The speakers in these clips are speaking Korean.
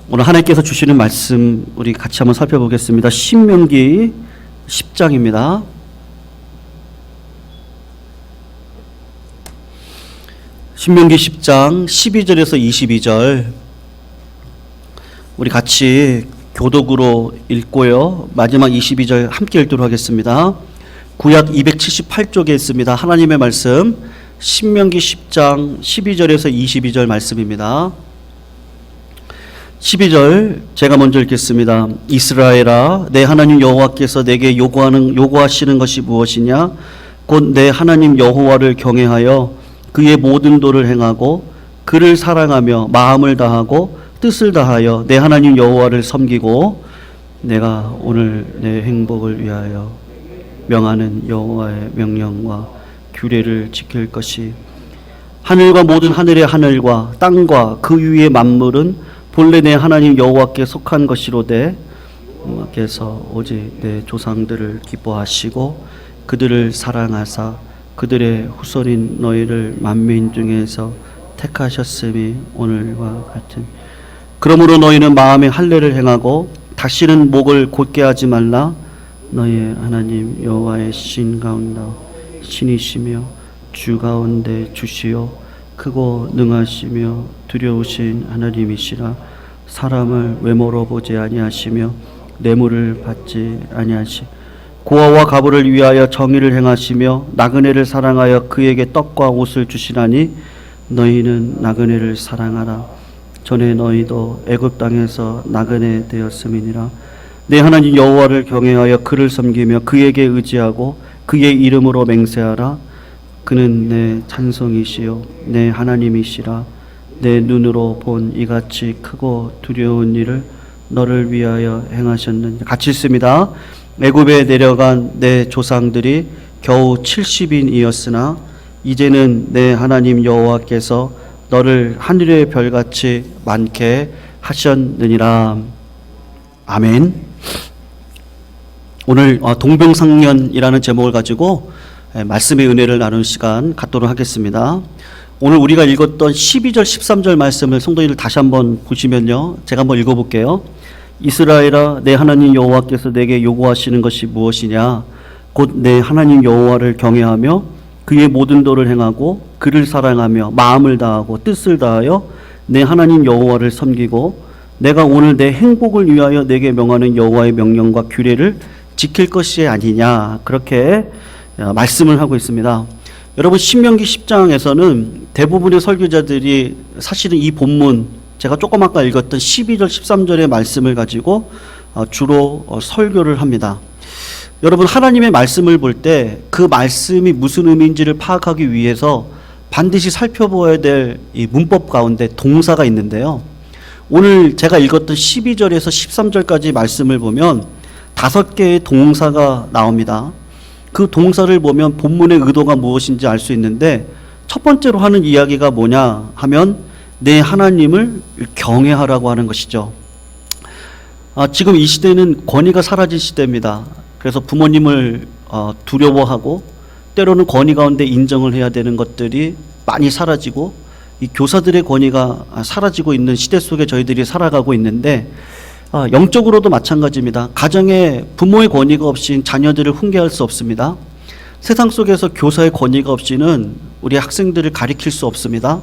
오늘 하나님께서 주시는 말씀 우리 같이 한번 살펴보겠습니다. 신명기 10장입니다. 신명기 10장 12절에서 22절 우리 같이 교독으로 읽고요. 마지막 22절 함께 읽도록 하겠습니다. 구약 278쪽에 있습니다. 하나님의 말씀 신명기 10장 12절에서 22절 말씀입니다. 12절 제가 먼저 읽겠습니다. 이스라엘아, 내 하나님 여호와께서 내게 요구하시는 것이 무엇이냐? 곧 내 하나님 여호와를 경외하여 그의 모든 도를 행하고 그를 사랑하며 마음을 다하고 뜻을 다하여 내 하나님 여호와를 섬기고 내가 오늘 내 행복을 위하여 명하는 여호와의 명령과 규례를 지킬 것이 하늘과 모든 하늘의 하늘과 땅과 그 위의 만물은 본래 내 하나님 여호와께 속한 것이로되 여호와께서 오직 내 조상들을 기뻐하시고 그들을 사랑하사 그들의 후손인 너희를 만민 중에서 택하셨음이 오늘과 같은. 그러므로 너희는 마음에 할례를 행하고 다시는 목을 곧게 하지 말라. 너희의 하나님 여호와의 신 가운데 신이시며 주 가운데 주시요 크고 능하시며 두려우신 하나님이시라. 사람을 외모로 보지 아니하시며 뇌물을 받지 아니하시 고아와 과부를 위하여 정의를 행하시며 나그네를 사랑하여 그에게 떡과 옷을 주시나니 너희는 나그네를 사랑하라. 전에 너희도 애굽 땅에서 나그네 되었음이니라. 내 하나님 여호와를 경외하여 그를 섬기며 그에게 의지하고 그의 이름으로 맹세하라. 그는 내 찬송이시요 내 하나님이시라. 내 눈으로 본 이같이 크고 두려운 일을 너를 위하여 행하셨느니라. 같이 읽습니다. 애굽에 내려간 내 조상들이 겨우 70인이었으나 이제는 내 하나님 여호와께서 너를 하늘의 별같이 많게 하셨느니라. 아멘. 오늘 동병상련이라는 제목을 가지고 말씀의 은혜를 나누는 시간 갖도록 하겠습니다. 오늘 우리가 읽었던 12절 13절 말씀을 성도님들 다시 한번 보시면요, 제가 한번 읽어볼게요. 이스라엘아, 내 하나님 여호와께서 내게 요구하시는 것이 무엇이냐? 곧 내 하나님 여호와를 경외하며 그의 모든 도를 행하고 그를 사랑하며 마음을 다하고 뜻을 다하여 내 하나님 여호와를 섬기고 내가 오늘 내 행복을 위하여 내게 명하는 여호와의 명령과 규례를 지킬 것이 아니냐, 그렇게 말씀을 하고 있습니다. 여러분, 신명기 10장에서는 대부분의 설교자들이 사실은 이 본문 제가 조금 아까 읽었던 12절 13절의 말씀을 가지고 주로 설교를 합니다. 여러분, 하나님의 말씀을 볼 때 그 말씀이 무슨 의미인지를 파악하기 위해서 반드시 살펴보아야 될 이 문법 가운데 동사가 있는데요. 오늘 제가 읽었던 12절에서 13절까지 말씀을 보면 5개의 동사가 나옵니다. 그 동사를 보면 본문의 의도가 무엇인지 알 수 있는데, 첫 번째로 하는 이야기가 뭐냐 하면 내 하나님을 경외하라고 하는 것이죠. 지금 이 시대는 권위가 사라진 시대입니다. 그래서 부모님을 두려워하고 때로는 권위 가운데 인정을 해야 되는 것들이 많이 사라지고 이 교사들의 권위가 사라지고 있는 시대 속에 저희들이 살아가고 있는데, 영적으로도 마찬가지입니다. 가정에 부모의 권위가 없인 자녀들을 훈계할 수 없습니다. 세상 속에서 교사의 권위가 없이는 우리 학생들을 가리킬 수 없습니다.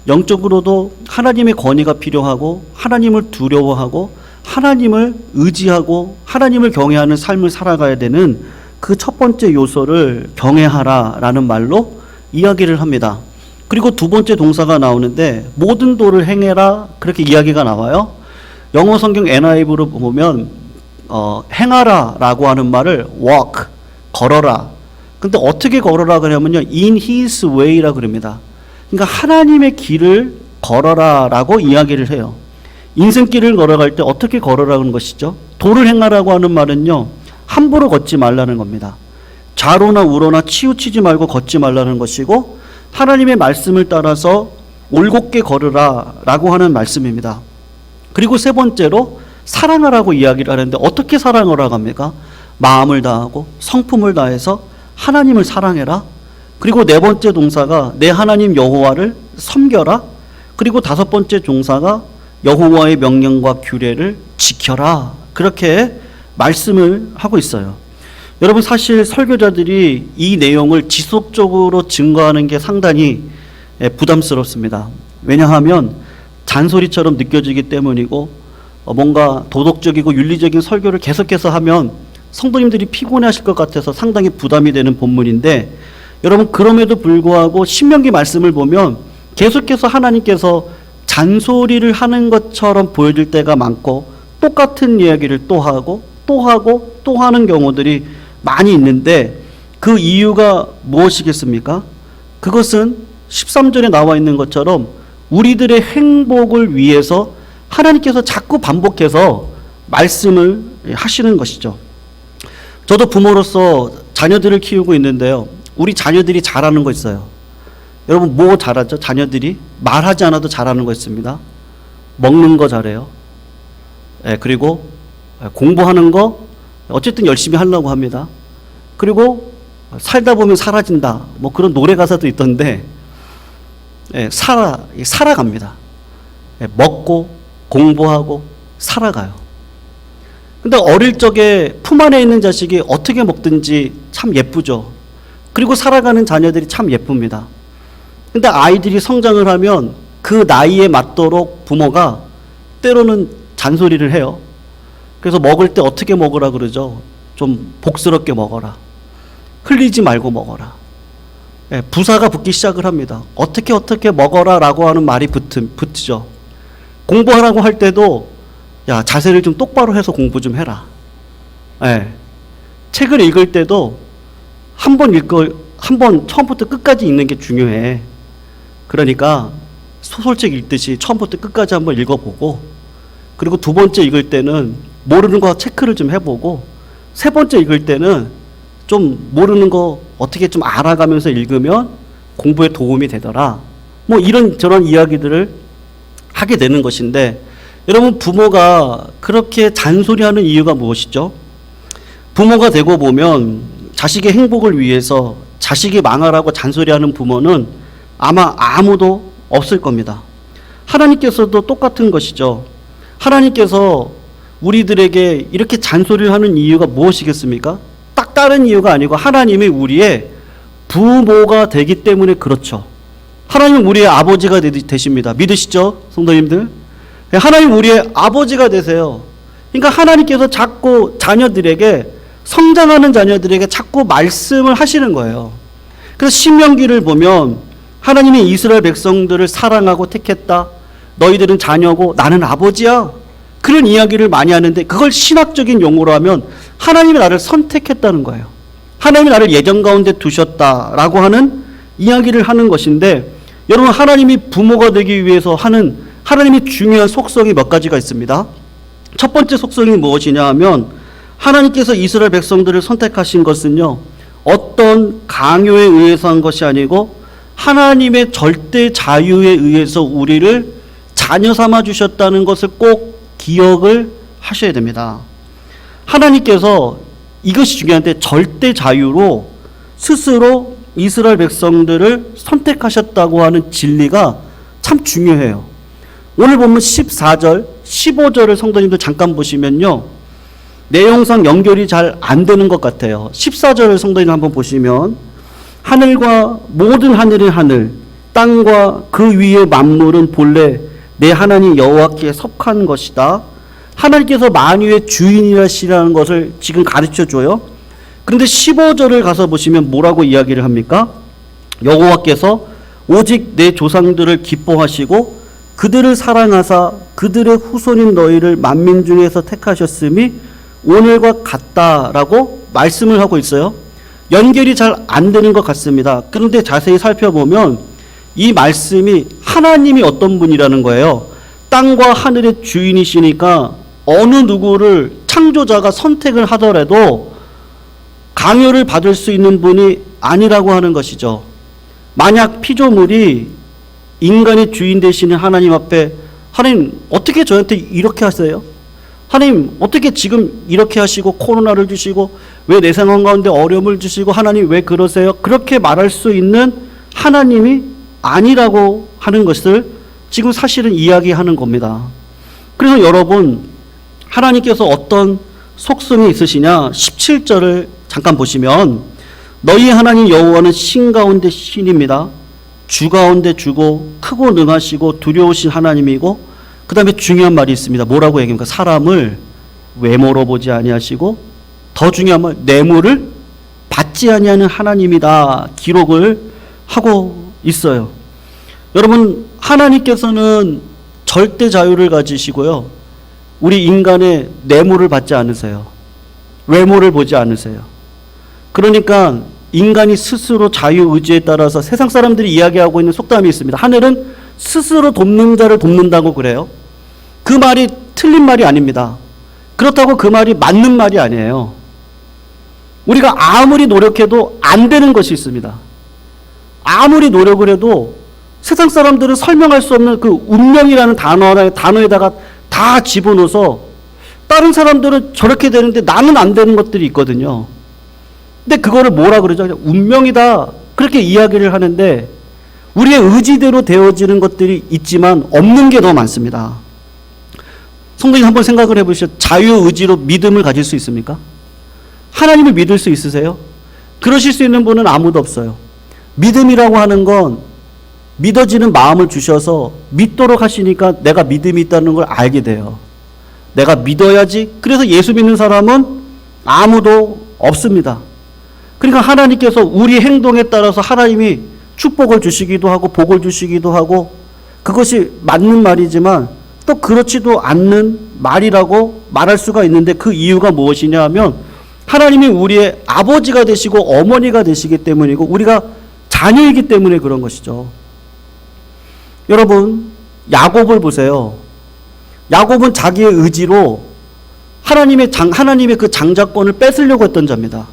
영적으로도 하나님의 권위가 필요하고 하나님을 두려워하고 하나님을 의지하고 하나님을 경외하는 삶을 살아가야 되는 그 첫 번째 요소를 경외하라라는 말로 이야기를 합니다. 그리고 두 번째 동사가 나오는데 모든 도를 행해라, 그렇게 이야기가 나와요. 영어 성경 NIV로 보면 행하라라고 하는 말을 walk, 걸어라. 근데 어떻게 걸어라 그러냐면요, in his way라 그럽니다. 그러니까 하나님의 길을 걸어라라고 이야기를 해요. 인생길을 걸어갈 때 어떻게 걸어라는 것이죠? 도를 행하라고 하는 말은요, 함부로 걷지 말라는 겁니다. 좌로나 우로나 치우치지 말고 걷지 말라는 것이고, 하나님의 말씀을 따라서 올곧게 걸으라라고 하는 말씀입니다. 그리고 세 번째로 사랑하라고 이야기를 하는데, 어떻게 사랑하라고 합니까? 마음을 다하고 성품을 다해서 하나님을 사랑해라. 그리고 네 번째 동사가 내 하나님 여호와를 섬겨라. 그리고 다섯 번째 동사가 여호와의 명령과 규례를 지켜라. 그렇게 말씀을 하고 있어요. 여러분, 사실 설교자들이 이 내용을 지속적으로 증거하는 게 상당히 부담스럽습니다. 왜냐하면 잔소리처럼 느껴지기 때문이고, 뭔가 도덕적이고 윤리적인 설교를 계속해서 하면 성도님들이 피곤해하실 것 같아서 상당히 부담이 되는 본문인데, 여러분, 그럼에도 불구하고 신명기 말씀을 보면 계속해서 하나님께서 잔소리를 하는 것처럼 보여질 때가 많고, 똑같은 이야기를 또 하고 또 하는 경우들이 많이 있는데, 그 이유가 무엇이겠습니까? 그것은 13절에 나와 있는 것처럼 우리들의 행복을 위해서 하나님께서 자꾸 반복해서 말씀을 하시는 것이죠. 저도 부모로서 자녀들을 키우고 있는데요. 우리 자녀들이 잘하는 거 있어요. 여러분, 뭐 잘하죠? 자녀들이 말하지 않아도 잘하는 거 있습니다. 먹는 거 잘해요. 그리고 공부하는 거 어쨌든 열심히 하려고 합니다. 그리고 살다 보면 사라진다. 뭐 그런 노래 가사도 있던데, 살아갑니다. 먹고 공부하고 살아가요. 근데 어릴 적에 품 안에 있는 자식이 어떻게 먹든지 참 예쁘죠. 그리고 살아가는 자녀들이 참 예쁩니다. 근데 아이들이 성장을 하면 그 나이에 맞도록 부모가 때로는 잔소리를 해요. 그래서 먹을 때 어떻게 먹으라 그러죠? 좀 복스럽게 먹어라. 흘리지 말고 먹어라. 부사가 붙기 시작을 합니다. 어떻게 먹어라 라고 하는 말이 붙죠. 공부하라고 할 때도, 야, 자세를 좀 똑바로 해서 공부 좀 해라. 책을 읽을 때도 한 번 처음부터 끝까지 읽는 게 중요해. 그러니까 소설책 읽듯이 처음부터 끝까지 한번 읽어보고, 그리고 두 번째 읽을 때는 모르는 거 체크를 좀 해보고, 세 번째 읽을 때는 좀 모르는 거 어떻게 좀 알아가면서 읽으면 공부에 도움이 되더라. 뭐 이런저런 이야기들을 하게 되는 것인데, 여러분, 부모가 그렇게 잔소리하는 이유가 무엇이죠? 부모가 되고 보면 자식의 행복을 위해서 자식이 망하라고 잔소리하는 부모는 아마 아무도 없을 겁니다. 하나님께서도 똑같은 것이죠. 하나님께서 우리들에게 이렇게 잔소리를 하는 이유가 무엇이겠습니까? 딱 다른 이유가 아니고 하나님이 우리의 부모가 되기 때문에 그렇죠. 하나님은 우리의 아버지가 되십니다. 믿으시죠, 성도님들? 하나님 우리의 아버지가 되세요. 그러니까 하나님께서 자꾸 자녀들에게, 성장하는 자녀들에게 자꾸 말씀을 하시는 거예요. 그래서 신명기를 보면 하나님이 이스라엘 백성들을 사랑하고 택했다. 너희들은 자녀고 나는 아버지야. 그런 이야기를 많이 하는데, 그걸 신학적인 용어로 하면 하나님이 나를 선택했다는 거예요. 하나님이 나를 예정 가운데 두셨다라고 하는 이야기를 하는 것인데, 여러분, 하나님이 부모가 되기 위해서 하는 하나님이 중요한 속성이 몇 가지가 있습니다. 첫 번째 속성이 무엇이냐 하면, 하나님께서 이스라엘 백성들을 선택하신 것은요, 어떤 강요에 의해서 한 것이 아니고 하나님의 절대 자유에 의해서 우리를 자녀 삼아 주셨다는 것을 꼭 기억을 하셔야 됩니다. 하나님께서, 이것이 중요한데, 절대 자유로 스스로 이스라엘 백성들을 선택하셨다고 하는 진리가 참 중요해요. 오늘 보면 14절, 15절을 성도님들 잠깐 보시면요, 내용상 연결이 잘 안 되는 것 같아요. 14절을 성도님 한번 보시면, 하늘과 모든 하늘의 하늘, 땅과 그 위의 만물은 본래 내 하나님 여호와께 속한 것이다. 하나님께서 만유의 주인이라시라는 것을 지금 가르쳐 줘요. 그런데 15절을 가서 보시면 뭐라고 이야기를 합니까? 여호와께서 오직 내 조상들을 기뻐하시고 그들을 사랑하사 그들의 후손인 너희를 만민 중에서 택하셨음이 오늘과 같다라고 말씀을 하고 있어요. 연결이 잘 안 되는 것 같습니다. 그런데 자세히 살펴보면 이 말씀이 하나님이 어떤 분이라는 거예요. 땅과 하늘의 주인이시니까 어느 누구를 창조자가 선택을 하더라도 강요를 받을 수 있는 분이 아니라고 하는 것이죠. 만약 피조물이 인간의 주인 되시는 하나님 앞에, 하나님 어떻게 저한테 이렇게 하세요? 하나님 어떻게 지금 이렇게 하시고 코로나를 주시고 왜 내 상황 가운데 어려움을 주시고 하나님 왜 그러세요? 그렇게 말할 수 있는 하나님이 아니라고 하는 것을 지금 사실은 이야기하는 겁니다. 그래서 여러분, 하나님께서 어떤 속성이 있으시냐? 17절을 잠깐 보시면 너희 하나님 여호와는 신 가운데 신입니다. 주 가운데 주고 크고 능하시고 두려우신 하나님이고, 그 다음에 중요한 말이 있습니다. 뭐라고 얘기합니까? 사람을 외모로 보지 아니하시고, 더 중요한 말, 뇌물을 받지 아니하는 하나님이다 기록을 하고 있어요. 여러분, 하나님께서는 절대 자유를 가지시고요, 우리 인간의 뇌물을 받지 않으세요. 외모를 보지 않으세요. 그러니까 인간이 스스로 자유의지에 따라서 세상 사람들이 이야기하고 있는 속담이 있습니다. 하늘은 스스로 돕는 자를 돕는다고 그래요. 그 말이 틀린 말이 아닙니다. 그렇다고 그 말이 맞는 말이 아니에요. 우리가 아무리 노력해도 안 되는 것이 있습니다. 아무리 노력을 해도 세상 사람들은 설명할 수 없는 그 운명이라는 단어에다가 다 집어넣어서 다른 사람들은 저렇게 되는데 나는 안 되는 것들이 있거든요. 근데 그거를 뭐라 그러죠? 그냥 운명이다, 그렇게 이야기를 하는데 우리의 의지대로 되어지는 것들이 있지만 없는 게 더 많습니다. 성도님, 한번 생각을 해보시죠. 자유의지로 믿음을 가질 수 있습니까? 하나님을 믿을 수 있으세요? 그러실 수 있는 분은 아무도 없어요. 믿음이라고 하는 건 믿어지는 마음을 주셔서 믿도록 하시니까 내가 믿음이 있다는 걸 알게 돼요. 내가 믿어야지. 그래서 예수 믿는 사람은 아무도 없습니다. 그러니까 하나님께서 우리 행동에 따라서 하나님이 축복을 주시기도 하고 복을 주시기도 하고, 그것이 맞는 말이지만 또 그렇지도 않는 말이라고 말할 수가 있는데, 그 이유가 무엇이냐 하면 하나님이 우리의 아버지가 되시고 어머니가 되시기 때문이고 우리가 자녀이기 때문에 그런 것이죠. 여러분, 야곱을 보세요. 야곱은 자기의 의지로 하나님의 그 장자권을 뺏으려고 했던 자입니다.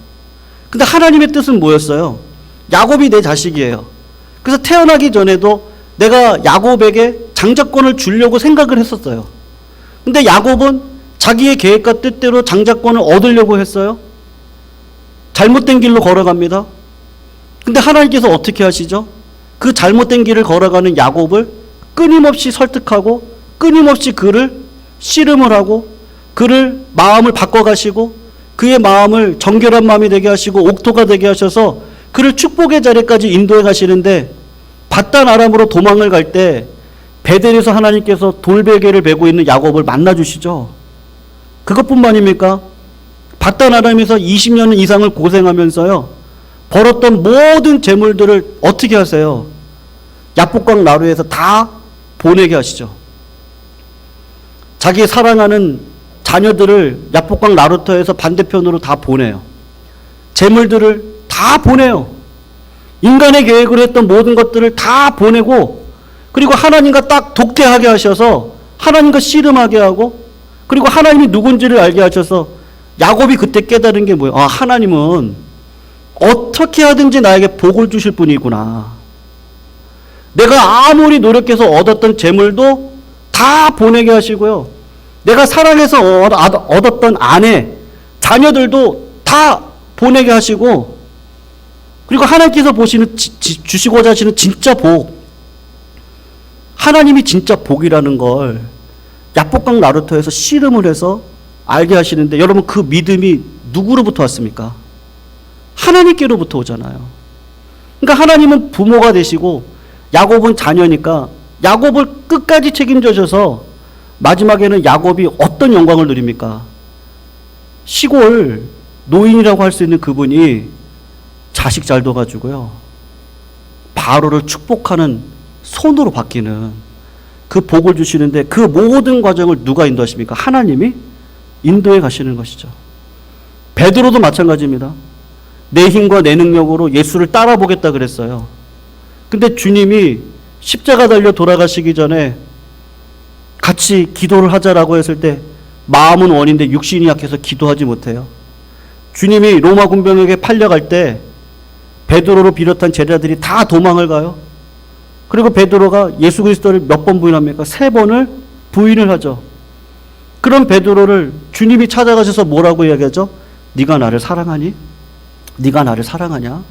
근데 하나님의 뜻은 뭐였어요? 야곱이 내 자식이에요. 그래서 태어나기 전에도 내가 야곱에게 장자권을 주려고 생각을 했었어요. 근데 야곱은 자기의 계획과 뜻대로 장자권을 얻으려고 했어요. 잘못된 길로 걸어갑니다. 근데 하나님께서 어떻게 하시죠? 그 잘못된 길을 걸어가는 야곱을 끊임없이 설득하고 끊임없이 그를 씨름을 하고 그를 마음을 바꿔가시고 그의 마음을 정결한 마음이 되게 하시고 옥토가 되게 하셔서 그를 축복의 자리까지 인도해 가시는데, 밧단 아람으로 도망을 갈 때 베델에서 하나님께서 돌베개를 베고 있는 야곱을 만나주시죠. 그것뿐만입니까? 밧단 아람에서 20년 이상을 고생하면서요, 벌었던 모든 재물들을 어떻게 하세요? 야복강 나루에서 다 보내게 하시죠. 자기 사랑하는 자녀들을 야복강 나루터에서 반대편으로 다 보내요. 재물들을 다 보내요. 인간의 계획으로 했던 모든 것들을 다 보내고, 그리고 하나님과 딱 독대하게 하셔서 하나님과 씨름하게 하고, 그리고 하나님이 누군지를 알게 하셔서 야곱이 그때 깨달은 게 뭐예요? 아, 하나님은 어떻게 하든지 나에게 복을 주실 분이구나. 내가 아무리 노력해서 얻었던 재물도 다 보내게 하시고요, 내가 사랑해서 얻었던 아내, 자녀들도 다 보내게 하시고, 그리고 하나님께서 주시고자 하시는 진짜 복, 하나님이 진짜 복이라는 걸 야복강 나루터에서 씨름을 해서 알게 하시는데, 여러분, 그 믿음이 누구로부터 왔습니까? 하나님께로부터 오잖아요. 그러니까 하나님은 부모가 되시고 야곱은 자녀니까 야곱을 끝까지 책임져 주셔서 마지막에는 야곱이 어떤 영광을 누립니까? 시골 노인이라고 할 수 있는 그분이 자식 잘 둬가지고요, 바로를 축복하는 손으로 바뀌는 그 복을 주시는데, 그 모든 과정을 누가 인도하십니까? 하나님이 인도해 가시는 것이죠. 베드로도 마찬가지입니다. 내 힘과 내 능력으로 예수를 따라보겠다 그랬어요. 근데 주님이 십자가 달려 돌아가시기 전에 같이 기도를 하자라고 했을 때 마음은 원인데 육신이 약해서 기도하지 못해요. 주님이 로마 군병에게 팔려갈 때 베드로를 비롯한 제자들이 다 도망을 가요. 그리고 베드로가 예수 그리스도를 몇 번 부인합니까? 3번을 부인을 하죠. 그런 베드로를 주님이 찾아가셔서 뭐라고 이야기하죠? 네가 나를 사랑하니? 네가 나를 사랑하냐?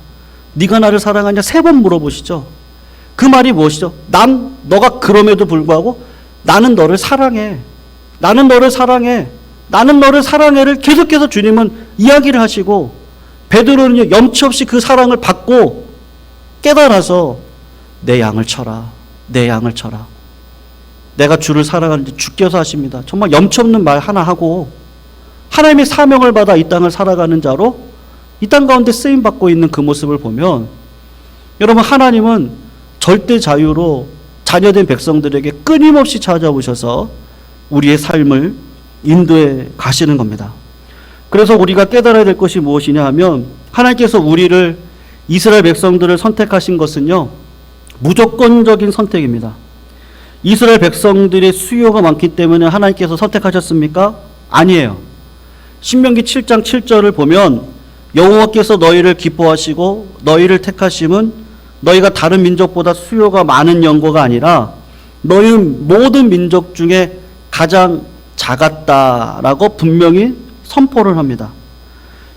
네가 나를 사랑하냐? 3번 물어보시죠. 그 말이 무엇이죠? 너가 그럼에도 불구하고 나는 너를 사랑해. 나는 너를 사랑해. 나는 너를 사랑해를 계속해서 주님은 이야기를 하시고, 베드로는요, 염치 없이 그 사랑을 받고 깨달아서 내 양을 쳐라. 내 양을 쳐라. 내가 주를 사랑하는지 주께서 하십니다. 정말 염치 없는 말 하나 하고 하나님의 사명을 받아 이 땅을 살아가는 자로 이 땅 가운데 쓰임받고 있는 그 모습을 보면, 여러분, 하나님은 절대 자유로 자녀된 백성들에게 끊임없이 찾아오셔서 우리의 삶을 인도해 가시는 겁니다. 그래서 우리가 깨달아야 될 것이 무엇이냐 하면, 하나님께서 우리를, 이스라엘 백성들을 선택하신 것은요, 무조건적인 선택입니다. 이스라엘 백성들의 수요가 많기 때문에 하나님께서 선택하셨습니까? 아니에요. 신명기 7장 7절을 보면, 여호와께서 너희를 기뻐하시고 너희를 택하심은 너희가 다른 민족보다 수요가 많은 연고가 아니라 너희는 모든 민족 중에 가장 작았다라고 분명히 선포를 합니다.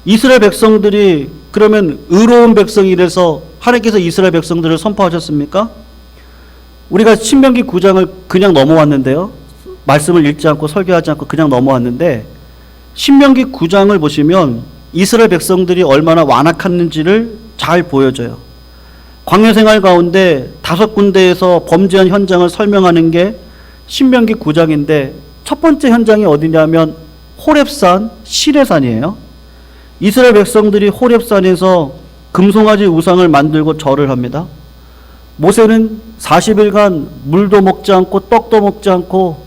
이스라엘 백성들이 그러면 의로운 백성이라서 하나님께서 이스라엘 백성들을 선포하셨습니까? 우리가 신명기 9장을 그냥 넘어왔는데요. 말씀을 읽지 않고 설교하지 않고 그냥 넘어왔는데, 신명기 9장을 보시면 이스라엘 백성들이 얼마나 완악했는지를 잘 보여줘요. 광야 생활 가운데 5군데에서 범죄한 현장을 설명하는 게 신명기 9장인데, 첫 번째 현장이 어디냐면 호렙산, 시내산이에요. 이스라엘 백성들이 호렙산에서 금송아지 우상을 만들고 절을 합니다. 모세는 40일간 물도 먹지 않고 떡도 먹지 않고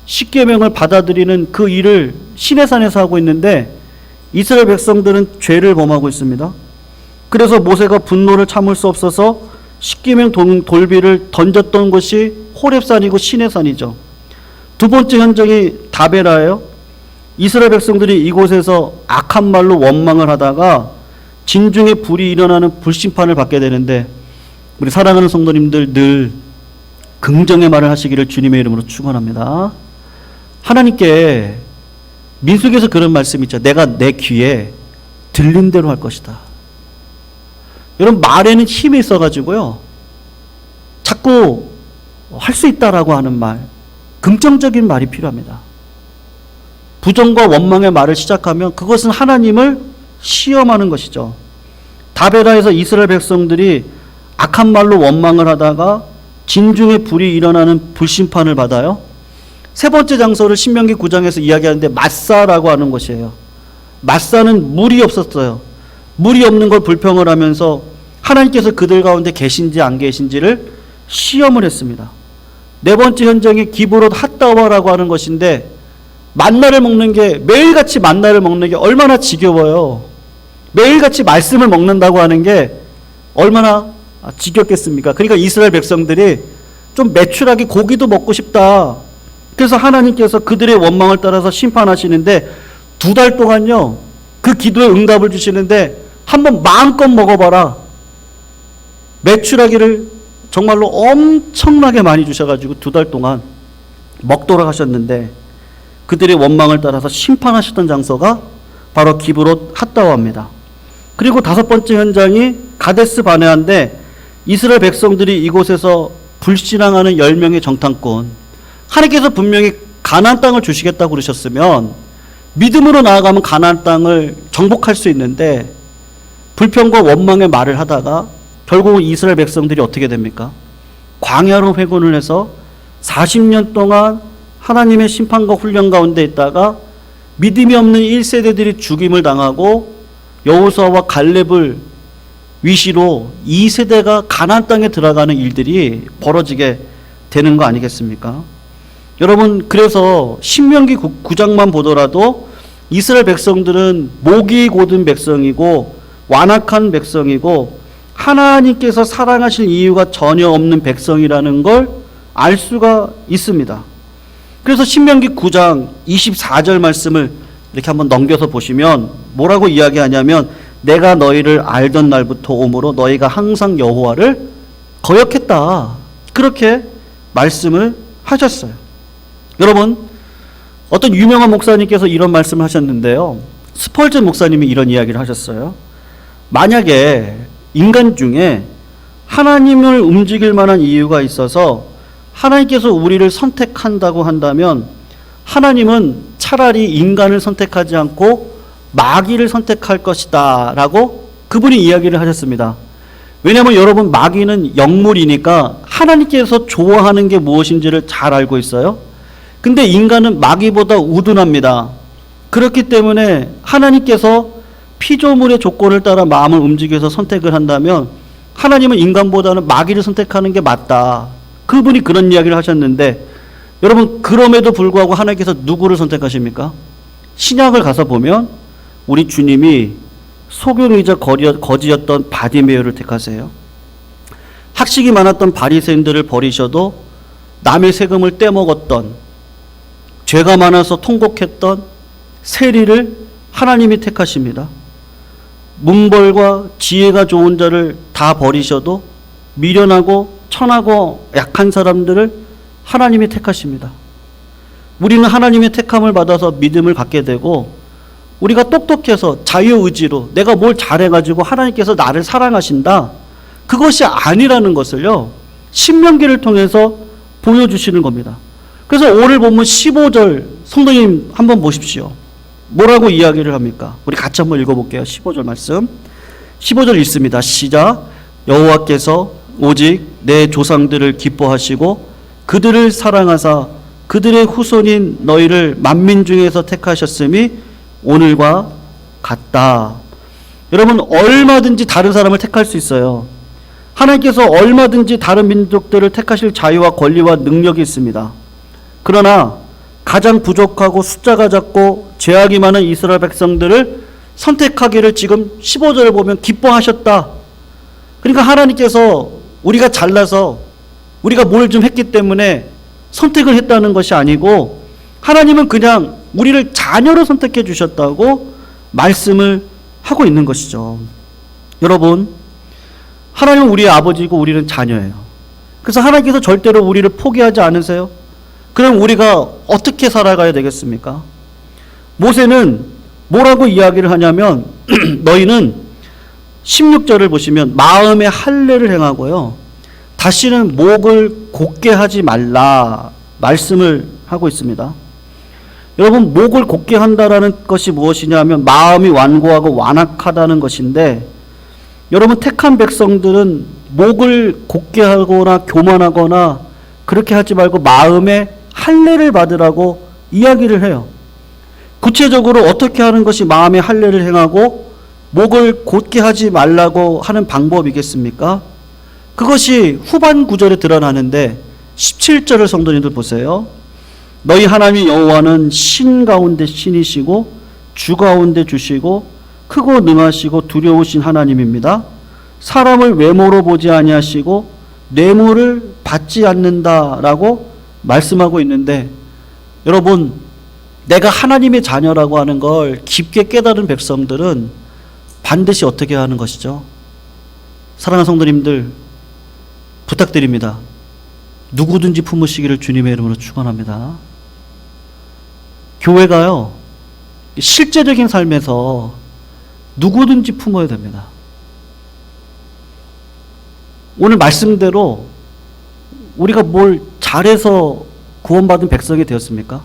십계명을 받아들이는 그 일을 시내산에서 하고 있는데, 이스라엘 백성들은 죄를 범하고 있습니다. 그래서 모세가 분노를 참을 수 없어서 십계명 돌비를 던졌던 것이 호렙산이고 시내산이죠. 두 번째 현장이 다베라예요. 이스라엘 백성들이 이곳에서 악한 말로 원망을 하다가 진중에 불이 일어나는 불심판을 받게 되는데, 우리 사랑하는 성도님들 늘 긍정의 말을 하시기를 주님의 이름으로 축원합니다. 하나님께 민수기에서 그런 말씀이 있죠. 내가 내 귀에 들린 대로 할 것이다. 여러분, 말에는 힘이 있어가지고요, 자꾸 할 수 있다라고 하는 말, 긍정적인 말이 필요합니다. 부정과 원망의 말을 시작하면 그것은 하나님을 시험하는 것이죠. 다베라에서 이스라엘 백성들이 악한 말로 원망을 하다가 진중에 불이 일어나는 불심판을 받아요. 세 번째 장소를 신명기 9장에서 이야기하는데 마사라고 하는 것이에요. 마사는 물이 없었어요. 물이 없는 걸 불평을 하면서 하나님께서 그들 가운데 계신지 안 계신지를 시험을 했습니다. 네 번째 현장이 기브롯 핫다와라고 하는 것인데, 만나를 먹는 게, 매일같이 만나를 먹는 게 얼마나 지겨워요. 매일같이 말씀을 먹는다고 하는 게 얼마나 지겹겠습니까? 그러니까 이스라엘 백성들이 좀 매출하게 고기도 먹고 싶다. 그래서 하나님께서 그들의 원망을 따라서 심판하시는데, 2달 동안요, 그 기도에 응답을 주시는데, 한번 마음껏 먹어봐라. 매출하기를 정말로 엄청나게 많이 주셔가지고 2달 동안 먹도록 하셨는데, 그들의 원망을 따라서 심판하셨던 장소가 바로 기브롯 핫다와입니다. 그리고 5번째 현장이 가데스 바네아인데, 이스라엘 백성들이 이곳에서 불신앙하는 10명의 정탐꾼, 하나님께서 분명히 가나안 땅을 주시겠다고 그러셨으면 믿음으로 나아가면 가나안 땅을 정복할 수 있는데, 불평과 원망의 말을 하다가 결국은 이스라엘 백성들이 어떻게 됩니까? 광야로 회군을 해서 40년 동안 하나님의 심판과 훈련 가운데 있다가 믿음이 없는 1세대들이 죽임을 당하고 여호수아와 갈렙을 위시로 2세대가 가나안 땅에 들어가는 일들이 벌어지게 되는 거 아니겠습니까? 여러분, 그래서 신명기 9장만 보더라도 이스라엘 백성들은 목이 곧은 백성이고 완악한 백성이고 하나님께서 사랑하실 이유가 전혀 없는 백성이라는 걸 알 수가 있습니다. 그래서 신명기 9장 24절 말씀을 이렇게 한번 넘겨서 보시면 뭐라고 이야기하냐면, 내가 너희를 알던 날부터 오므로 너희가 항상 여호와를 거역했다. 그렇게 말씀을 하셨어요. 여러분, 어떤 유명한 목사님께서 이런 말씀을 하셨는데요. 스펄전 목사님이 이런 이야기를 하셨어요. 만약에 인간 중에 하나님을 움직일 만한 이유가 있어서 하나님께서 우리를 선택한다고 한다면, 하나님은 차라리 인간을 선택하지 않고 마귀를 선택할 것이다 라고 그분이 이야기를 하셨습니다. 왜냐하면 여러분, 마귀는 영물이니까 하나님께서 좋아하는 게 무엇인지를 잘 알고 있어요. 근데 인간은 마귀보다 우둔합니다. 그렇기 때문에 하나님께서 피조물의 조건을 따라 마음을 움직여서 선택을 한다면 하나님은 인간보다는 마귀를 선택하는 게 맞다. 그분이 그런 이야기를 하셨는데, 여러분, 그럼에도 불구하고 하나님께서 누구를 선택하십니까? 신약을 가서 보면 우리 주님이 소경이자 거지였던 바디메오를 택하세요. 학식이 많았던 바리새인들을 버리셔도 남의 세금을 떼먹었던, 죄가 많아서 통곡했던 세리를 하나님이 택하십니다. 문벌과 지혜가 좋은 자를 다 버리셔도 미련하고 천하고 약한 사람들을 하나님이 택하십니다. 우리는 하나님의 택함을 받아서 믿음을 갖게 되고, 우리가 똑똑해서 자유의지로 내가 뭘 잘해가지고 하나님께서 나를 사랑하신다, 그것이 아니라는 것을요, 신명기를 통해서 보여주시는 겁니다. 그래서 오늘 본문 15절 성도님 한번 보십시오. 뭐라고 이야기를 합니까? 우리 같이 한번 읽어볼게요. 15절 말씀. 15절 읽습니다. 시작. 여호와께서 오직 내 조상들을 기뻐하시고 그들을 사랑하사 그들의 후손인 너희를 만민 중에서 택하셨음이 오늘과 같다. 여러분, 얼마든지 다른 사람을 택할 수 있어요. 하나님께서 얼마든지 다른 민족들을 택하실 자유와 권리와 능력이 있습니다. 그러나 가장 부족하고 숫자가 작고 죄악이 많은 이스라엘 백성들을 선택하기를 지금 15절을 보면 기뻐하셨다. 그러니까 하나님께서 우리가 잘나서 우리가 뭘 좀 했기 때문에 선택을 했다는 것이 아니고, 하나님은 그냥 우리를 자녀로 선택해 주셨다고 말씀을 하고 있는 것이죠. 여러분, 하나님은 우리의 아버지고 우리는 자녀예요. 그래서 하나님께서 절대로 우리를 포기하지 않으세요. 그럼 우리가 어떻게 살아가야 되겠습니까? 모세는 뭐라고 이야기를 하냐면 너희는 16절을 보시면 마음의 할례를 행하고요, 다시는 목을 곧게 하지 말라 말씀을 하고 있습니다. 여러분, 목을 곧게 한다라는 것이 무엇이냐 하면 마음이 완고하고 완악하다는 것인데, 여러분, 택한 백성들은 목을 곧게 하거나 교만하거나 그렇게 하지 말고 마음의 할례를 받으라고 이야기를 해요. 구체적으로 어떻게 하는 것이 마음의 할례를 행하고 목을 곧게 하지 말라고 하는 방법이겠습니까? 그것이 후반 구절에 드러나는데 17절을 성도님들 보세요. 너희 하나님 여호와는 신 가운데 신이시고 주 가운데 주시고 크고 능하시고 두려우신 하나님입니다. 사람을 외모로 보지 아니하시고 뇌물을 받지 않는다라고 말씀하고 있는데, 여러분, 내가 하나님의 자녀라고 하는 걸 깊게 깨달은 백성들은 반드시 어떻게 하는 것이죠? 사랑하는 성도님들, 부탁드립니다. 누구든지 품으시기를 주님의 이름으로 축원합니다. 교회가요, 실제적인 삶에서 누구든지 품어야 됩니다. 오늘 말씀대로 우리가 뭘 잘해서 구원받은 백성이 되었습니까?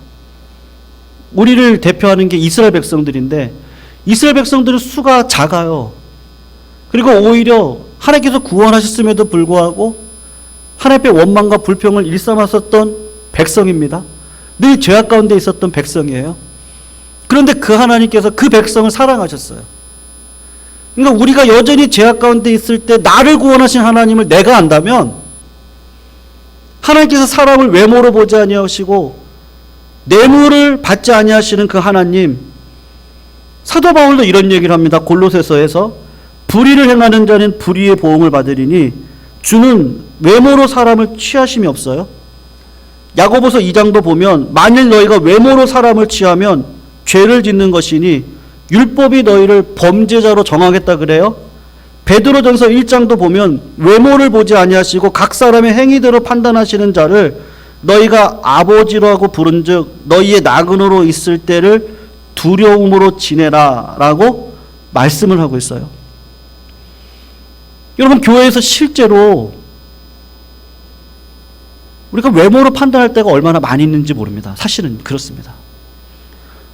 우리를 대표하는 게 이스라엘 백성들인데, 이스라엘 백성들은 수가 작아요. 그리고 오히려 하나님께서 구원하셨음에도 불구하고 하나님의 원망과 불평을 일삼았었던 백성입니다. 늘 죄악 가운데 있었던 백성이에요. 그런데 그 하나님께서 그 백성을 사랑하셨어요. 그러니까 우리가 여전히 죄악 가운데 있을 때 나를 구원하신 하나님을 내가 안다면, 하나님께서 사람을 외모로 보지 아니하시고 뇌물을 받지 아니하시는 그 하나님, 사도 바울도 이런 얘기를 합니다. 골로새서에서 불의를 행하는 자는 불의의 보응을 받으리니 주는 외모로 사람을 취하심이 없어요. 야고보서 2장도 보면 만일 너희가 외모로 사람을 취하면 죄를 짓는 것이니 율법이 너희를 범죄자로 정하겠다 그래요. 베드로전서 1장도 보면 외모를 보지 아니하시고 각 사람의 행위대로 판단하시는 자를 너희가 아버지라고 부른즉 너희의 나그네로 있을 때를 두려움으로 지내라 라고 말씀을 하고 있어요. 여러분, 교회에서 실제로 우리가 외모로 판단할 때가 얼마나 많이 있는지 모릅니다. 사실은 그렇습니다.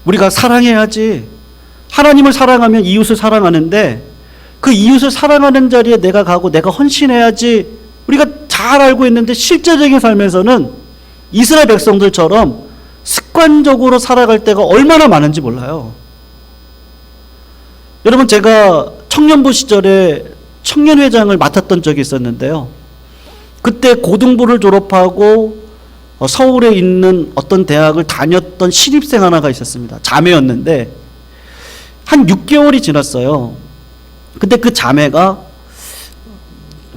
우리가 사랑해야지, 하나님을 사랑하면 이웃을 사랑하는데 그 이웃을 사랑하는 자리에 내가 가고 내가 헌신해야지 우리가 잘 알고 있는데 실제적인 삶에서는 이스라엘 백성들처럼 습관적으로 살아갈 때가 얼마나 많은지 몰라요. 여러분, 제가 청년부 시절에 청년회장을 맡았던 적이 있었는데요. 그때 고등부를 졸업하고 서울에 있는 어떤 대학을 다녔던 신입생 하나가 있었습니다. 자매였는데 한 6개월이 지났어요. 근데 그 자매가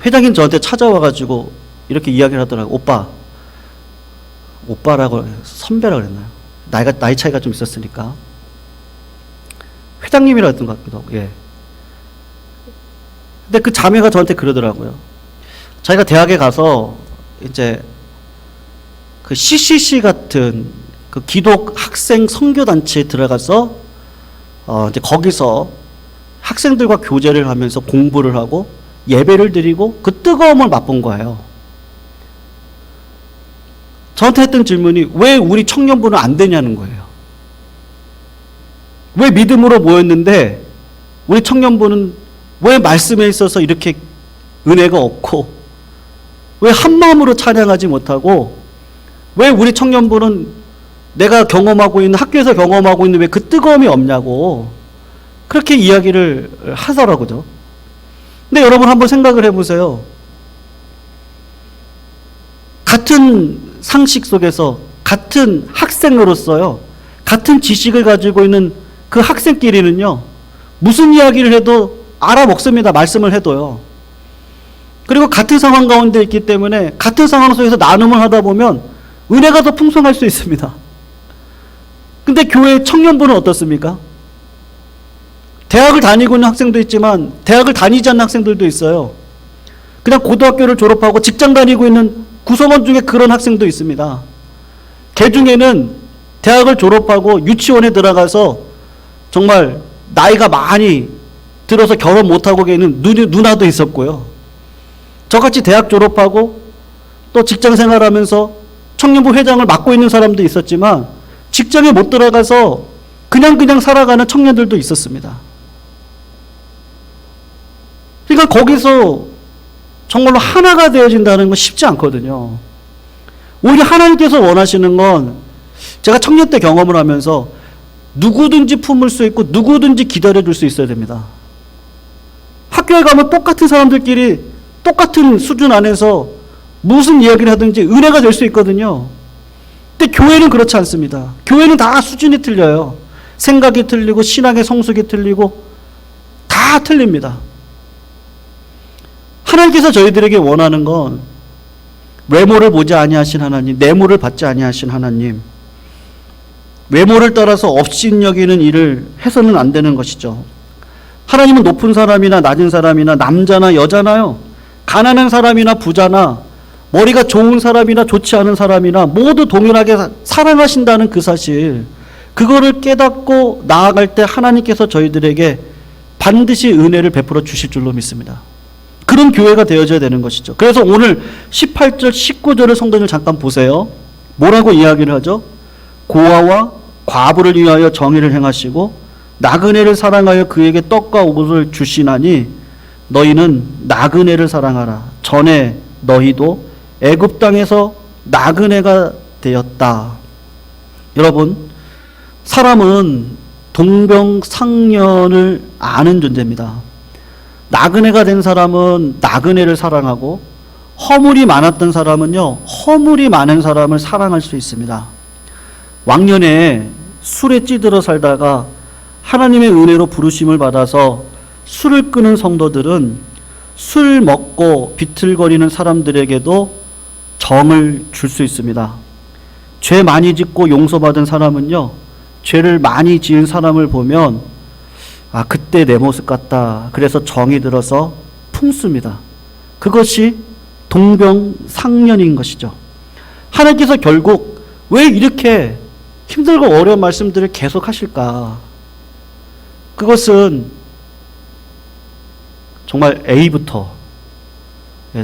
회장님 저한테 찾아와가지고 이렇게 이야기를 하더라고요. 오빠라고 선배라고 그랬나요? 나이 차이가 좀 있었으니까. 회장님이라 했던 것 같기도 하고, 예. 근데 그 자매가 저한테 그러더라고요. 자기가 대학에 가서 이제 그 CCC 같은 그 기독 학생 선교단체에 들어가서 이제 거기서 학생들과 교제를 하면서 공부를 하고 예배를 드리고 그 뜨거움을 맛본 거예요. 저한테 했던 질문이 왜 우리 청년부는 안 되냐는 거예요. 왜 믿음으로 모였는데 우리 청년부는 왜 말씀에 있어서 이렇게 은혜가 없고 왜 한마음으로 찬양하지 못하고 왜 우리 청년부는 내가 경험하고 있는 학교에서 경험하고 있는 왜 그 뜨거움이 없냐고 그렇게 이야기를 하더라고요. 근데 여러분 한번 생각을 해보세요. 같은 상식 속에서 같은 학생으로서요, 같은 지식을 가지고 있는 그 학생끼리는요, 무슨 이야기를 해도 알아먹습니다. 말씀을 해도요. 그리고 같은 상황 가운데 있기 때문에 같은 상황 속에서 나눔을 하다 보면 은혜가 더 풍성할 수 있습니다. 근데 교회 청년부는 어떻습니까? 대학을 다니고 있는 학생도 있지만 대학을 다니지 않는 학생들도 있어요. 그냥 고등학교를 졸업하고 직장 다니고 있는 구성원 중에 그런 학생도 있습니다. 개 중에는 대학을 졸업하고 유치원에 들어가서 정말 나이가 많이 들어서 결혼 못하고 계는 누나도 있었고요. 저같이 대학 졸업하고 또 직장 생활하면서 청년부 회장을 맡고 있는 사람도 있었지만 직장에 못 들어가서 그냥 살아가는 청년들도 있었습니다. 그러니까 거기서 정말로 하나가 되어진다는 건 쉽지 않거든요. 오히려 하나님께서 원하시는 건 제가 청년 때 경험을 하면서 누구든지 품을 수 있고 누구든지 기다려줄 수 있어야 됩니다. 학교에 가면 똑같은 사람들끼리 똑같은 수준 안에서 무슨 이야기를 하든지 은혜가 될 수 있거든요. 근데 교회는 그렇지 않습니다. 교회는 다 수준이 틀려요. 생각이 틀리고 신앙의 성숙이 틀리고 다 틀립니다. 하나님께서 저희들에게 원하는 건 외모를 보지 아니하신 하나님, 내모를 받지 아니하신 하나님, 외모를 따라서 업신여기는 일을 해서는 안 되는 것이죠. 하나님은 높은 사람이나 낮은 사람이나 남자나 여자나요, 가난한 사람이나 부자나 머리가 좋은 사람이나 좋지 않은 사람이나 모두 동일하게 사랑하신다는 그 사실, 그거를 깨닫고 나아갈 때 하나님께서 저희들에게 반드시 은혜를 베풀어 주실 줄로 믿습니다. 그런 교회가 되어져야 되는 것이죠. 그래서 오늘 18절 19절을 성도님 잠깐 보세요. 뭐라고 이야기를 하죠? 고아와 과부를 위하여 정의를 행하시고 나그네를 사랑하여 그에게 떡과 옷을 주시나니 너희는 나그네를 사랑하라. 전에 너희도 애굽 땅에서 나그네가 되었다. 여러분, 사람은 동병상련을 아는 존재입니다. 나그네가 된 사람은 나그네를 사랑하고 허물이 많았던 사람은요, 허물이 많은 사람을 사랑할 수 있습니다. 왕년에 술에 찌들어 살다가 하나님의 은혜로 부르심을 받아서 술을 끊은 성도들은 술 먹고 비틀거리는 사람들에게도 정을 줄 수 있습니다. 죄 많이 짓고 용서받은 사람은요, 죄를 많이 지은 사람을 보면 아, 그때 내 모습 같다. 그래서 정이 들어서 품습니다. 그것이 동병상련인 것이죠. 하나님께서 결국 왜 이렇게 힘들고 어려운 말씀들을 계속 하실까? 그것은 정말 A부터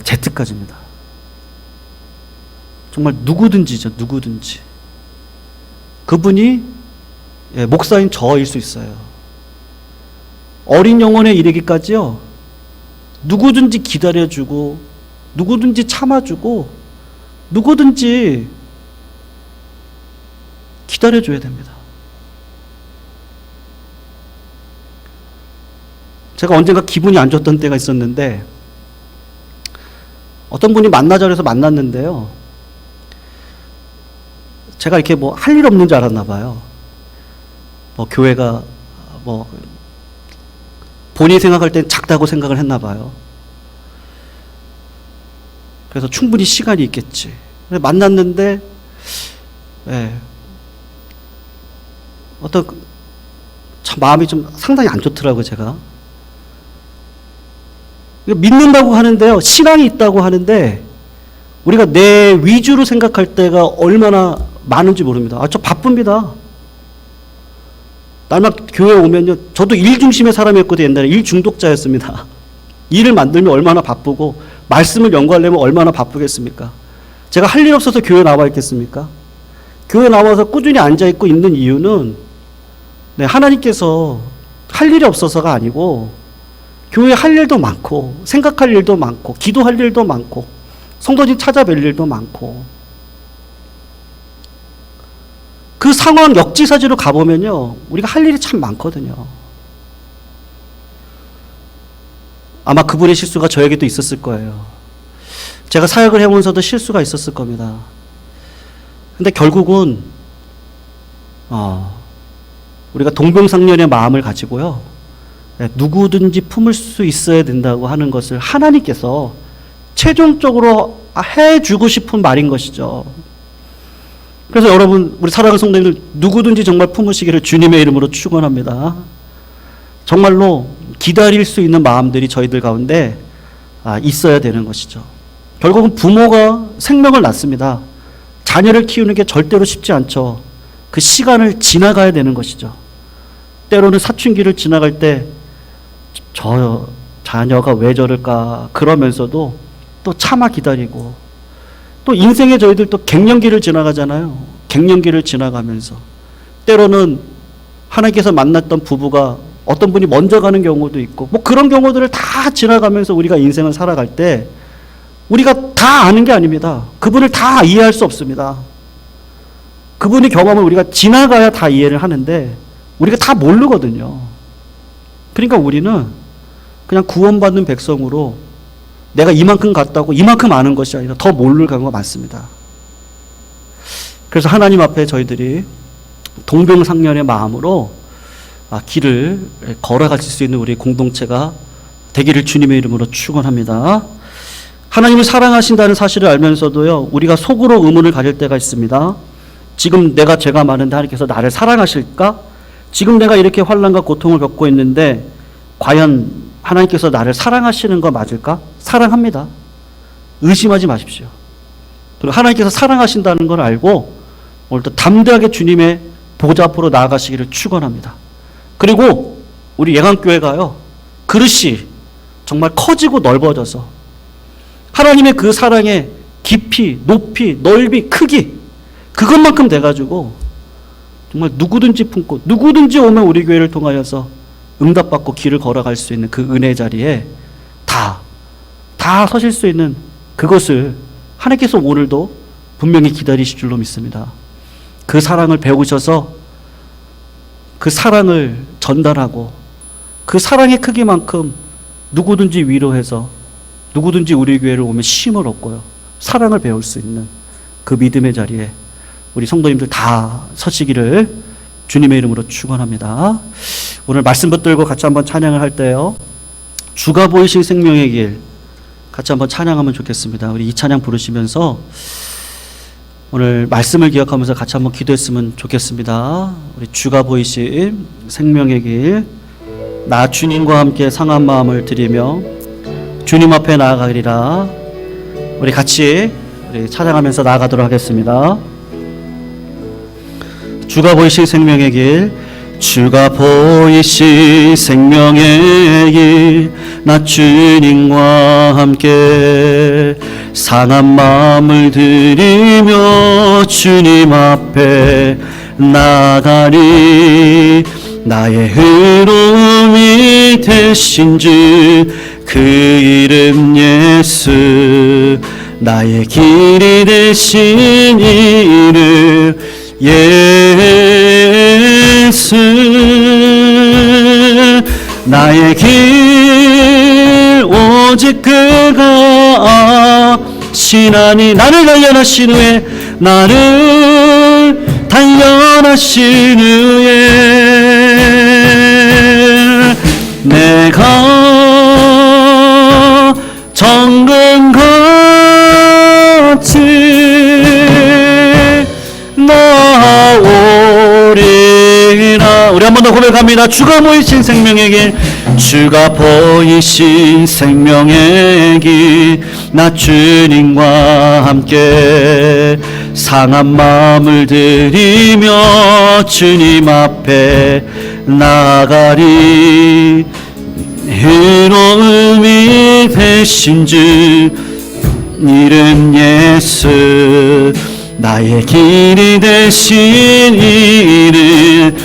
Z까지입니다. 정말 누구든지죠. 누구든지. 그분이 목사인 저일 수 있어요. 어린 영혼에 이르기까지요. 누구든지 기다려주고 누구든지 참아주고 누구든지 기다려줘야 됩니다. 제가 언젠가 기분이 안 좋았던 때가 있었는데 어떤 분이 만나자고 해서 만났는데요. 제가 이렇게 뭐 할 일 없는 줄 알았나 봐요. 뭐 교회가 뭐 본인이 생각할 땐 작다고 생각을 했나 봐요. 그래서 충분히 시간이 있겠지. 만났는데 어떤 참 마음이 좀 상당히 안 좋더라고요. 제가 믿는다고 하는데요, 신앙이 있다고 하는데 우리가 내 위주로 생각할 때가 얼마나 많은지 모릅니다. 저 바쁩니다. 날마다 교회 오면요, 저도 일 중심의 사람이었거든요. 옛날에 일 중독자였습니다. 일을 만들면 얼마나 바쁘고 말씀을 연구하려면 얼마나 바쁘겠습니까? 제가 할 일 없어서 교회 나와 있겠습니까? 교회 나와서 꾸준히 앉아있고 있는 이유는 하나님께서 할 일이 없어서가 아니고 교회에 할 일도 많고 생각할 일도 많고 기도할 일도 많고 성도님 찾아뵐 일도 많고 그 상황 역지사지로 가보면요, 우리가 할 일이 참 많거든요. 아마 그분의 실수가 저에게도 있었을 거예요. 제가 사역을 해보면서도 실수가 있었을 겁니다. 근데 결국은 우리가 동병상련의 마음을 가지고요, 누구든지 품을 수 있어야 된다고 하는 것을 하나님께서 최종적으로 해주고 싶은 말인 것이죠. 그래서 여러분, 우리 사랑하는 성도님들, 누구든지 정말 품으시기를 주님의 이름으로 축원합니다. 정말로 기다릴 수 있는 마음들이 저희들 가운데 있어야 되는 것이죠. 결국은 부모가 생명을 낳습니다. 자녀를 키우는 게 절대로 쉽지 않죠. 그 시간을 지나가야 되는 것이죠. 때로는 사춘기를 지나갈 때 저 자녀가 왜 저럴까 그러면서도 또 참아 기다리고, 또 인생에 저희들 또 갱년기를 지나가잖아요. 갱년기를 지나가면서 때로는 하나님께서 만났던 부부가 어떤 분이 먼저 가는 경우도 있고, 뭐 그런 경우들을 다 지나가면서 우리가 인생을 살아갈 때 우리가 다 아는 게 아닙니다. 그분을 다 이해할 수 없습니다. 그분의 경험을 우리가 지나가야 다 이해를 하는데 우리가 다 모르거든요. 그러니까 우리는 그냥 구원받는 백성으로 내가 이만큼 갔다고 이만큼 아는 것이 아니라 더 모를 경우가 많습니다. 그래서 하나님 앞에 저희들이 동병상련의 마음으로 길을 걸어갈 수 있는 우리 공동체가 되기를 주님의 이름으로 축원합니다. 하나님을 사랑하신다는 사실을 알면서도요, 우리가 속으로 의문을 가질 때가 있습니다. 지금 내가 죄가 많은데 하나님께서 나를 사랑하실까? 지금 내가 이렇게 환난과 고통을 겪고 있는데 과연 하나님께서 나를 사랑하시는 거 맞을까? 사랑합니다. 의심하지 마십시오. 그리고 하나님께서 사랑하신다는 걸 알고 오늘도 담대하게 주님의 보좌 앞으로 나아가시기를 축원합니다. 그리고 우리 예강교회가요, 그릇이 정말 커지고 넓어져서 하나님의 그 사랑의 깊이, 높이, 넓이, 크기, 그것만큼 돼가지고 정말 누구든지 품고 누구든지 오면 우리 교회를 통하여서 응답받고 길을 걸어갈 수 있는 그 은혜 자리에 다 서실 수 있는 그것을 하나님께서 오늘도 분명히 기다리실 줄로 믿습니다. 그 사랑을 배우셔서 그 사랑을 전달하고 그 사랑의 크기만큼 누구든지 위로해서 누구든지 우리 교회를 오면 힘을 얻고요, 사랑을 배울 수 있는 그 믿음의 자리에 우리 성도님들 다 서시기를 주님의 이름으로 축원합니다. 오늘 말씀 붙들고 같이 한번 찬양을 할 때요, 주가 보이신 생명의 길 같이 한번 찬양하면 좋겠습니다. 우리 이 찬양 부르시면서 오늘 말씀을 기억하면서 같이 한번 기도했으면 좋겠습니다. 우리 주가 보이신 생명의 길, 나 주님과 함께 상한 마음을 드리며 주님 앞에 나아가리라. 우리 같이 찬양하면서 나아가도록 하겠습니다. 주가 보이신 생명의 길, 주가 보이신 생명의 길, 나 주님과 함께 상한 마음을 들이며 주님 앞에 나가리. 나의 의로움이 되신 주 그 이름 예수. 나의 길이 되신 이름 예수. 나의 길 오직 그가 아시나니. 나를 단련하신 후에, 나를 단련하신 후에 내가 정금같이 나오리라. 우리 한 번 더 고백합니다. 주가 보이신 생명의 길, 주가 보이신 생명의 길, 나 주님과 함께 상한 마음을 들이며 주님 앞에 나가리. 의로움이 되신 주 이름 예수. 나의 길이 되신 이름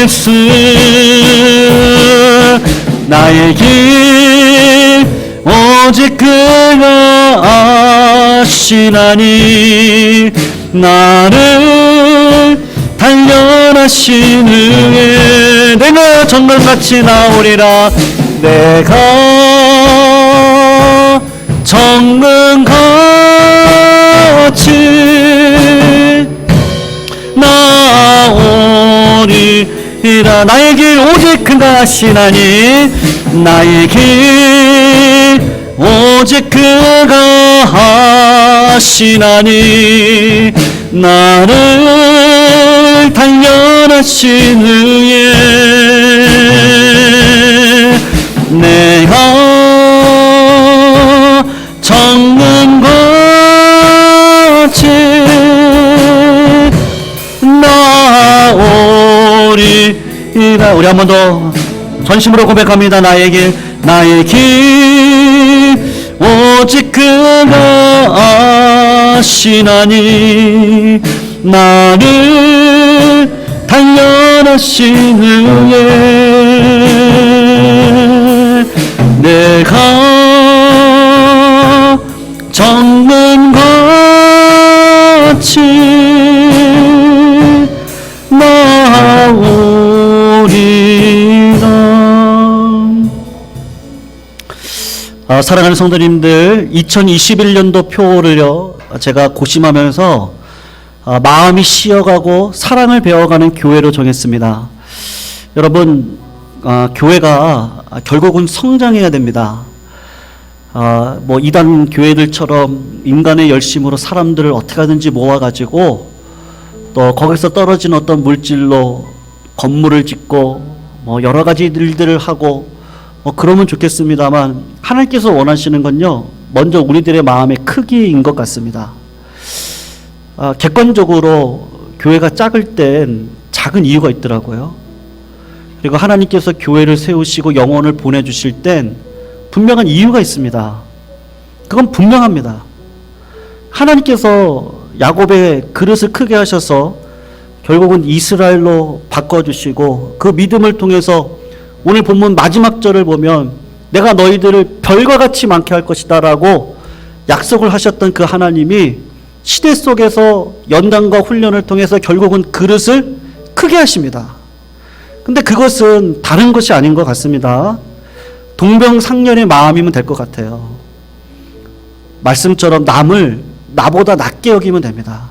예수. 나의 길 오직 그가 아시나니. 나를 단련하신 후에 내가 정금같이 나오리라. 내가 정금같이 나오리라. 나의 길 오직 그가 아시나니. 나의 길 오직 그가 아시나니. 나를 단련하신 후에 내가 정금같이 나오리라. 우리 한 번 더 전심으로 고백합니다. 나의 길, 나의 길 오직 그가 아시나니. 나를 단련하신 후에 내가 정금같이 나오리라. 사랑하는 성도님들, 2021년도 표를요 제가 고심하면서 마음이 쉬어가고 사랑을 배워가는 교회로 정했습니다. 여러분, 교회가 결국은 성장해야 됩니다. 뭐 이단 교회들처럼 인간의 열심으로 사람들을 어떻게 하든지 모아가지고 또 거기서 떨어진 어떤 물질로 건물을 짓고 뭐 여러 가지 일들을 하고 그러면 좋겠습니다만, 하나님께서 원하시는 건요 먼저 우리들의 마음의 크기인 것 같습니다. 객관적으로 교회가 작을 땐 작은 이유가 있더라고요. 그리고 하나님께서 교회를 세우시고 영혼을 보내주실 땐 분명한 이유가 있습니다. 그건 분명합니다. 하나님께서 야곱의 그릇을 크게 하셔서 결국은 이스라엘로 바꿔주시고, 그 믿음을 통해서 오늘 본문 마지막 절을 보면 내가 너희들을 별과 같이 많게 할 것이다 라고 약속을 하셨던 그 하나님이 시대 속에서 연단과 훈련을 통해서 결국은 그릇을 크게 하십니다. 근데 그것은 다른 것이 아닌 것 같습니다. 동병상련의 마음이면 될 것 같아요. 말씀처럼 남을 나보다 낮게 여기면 됩니다.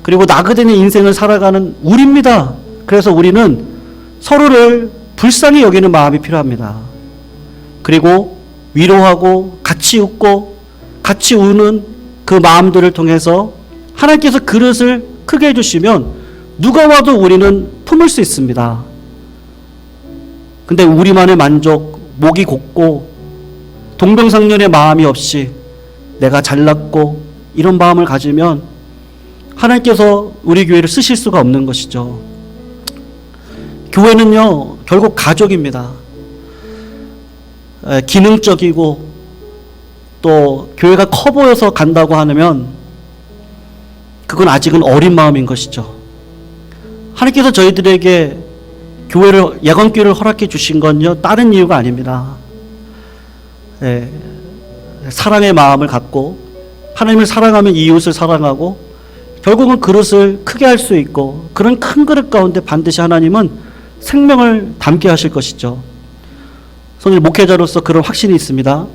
그리고 나그네의 인생을 살아가는 우리입니다. 그래서 우리는 서로를 불쌍히 여기는 마음이 필요합니다. 그리고 위로하고 같이 웃고 같이 우는 그 마음들을 통해서 하나님께서 그릇을 크게 해주시면 누가 와도 우리는 품을 수 있습니다. 근데 우리만의 만족, 목이 곱고 동병상련의 마음이 없이 내가 잘났고 이런 마음을 가지면 하나님께서 우리 교회를 쓰실 수가 없는 것이죠. 교회는요 결국 가족입니다. 기능적이고 또 교회가 커 보여서 간다고 하면 그건 아직은 어린 마음인 것이죠. 하나님께서 저희들에게 교회를, 예관교회를 허락해 주신 건요, 다른 이유가 아닙니다. 네, 사랑의 마음을 갖고 하나님을 사랑하면 이웃을 사랑하고 결국은 그릇을 크게 할 수 있고, 그런 큰 그릇 가운데 반드시 하나님은 생명을 담게 하실 것이죠. 저는 목회자로서 그런 확신이 있습니다.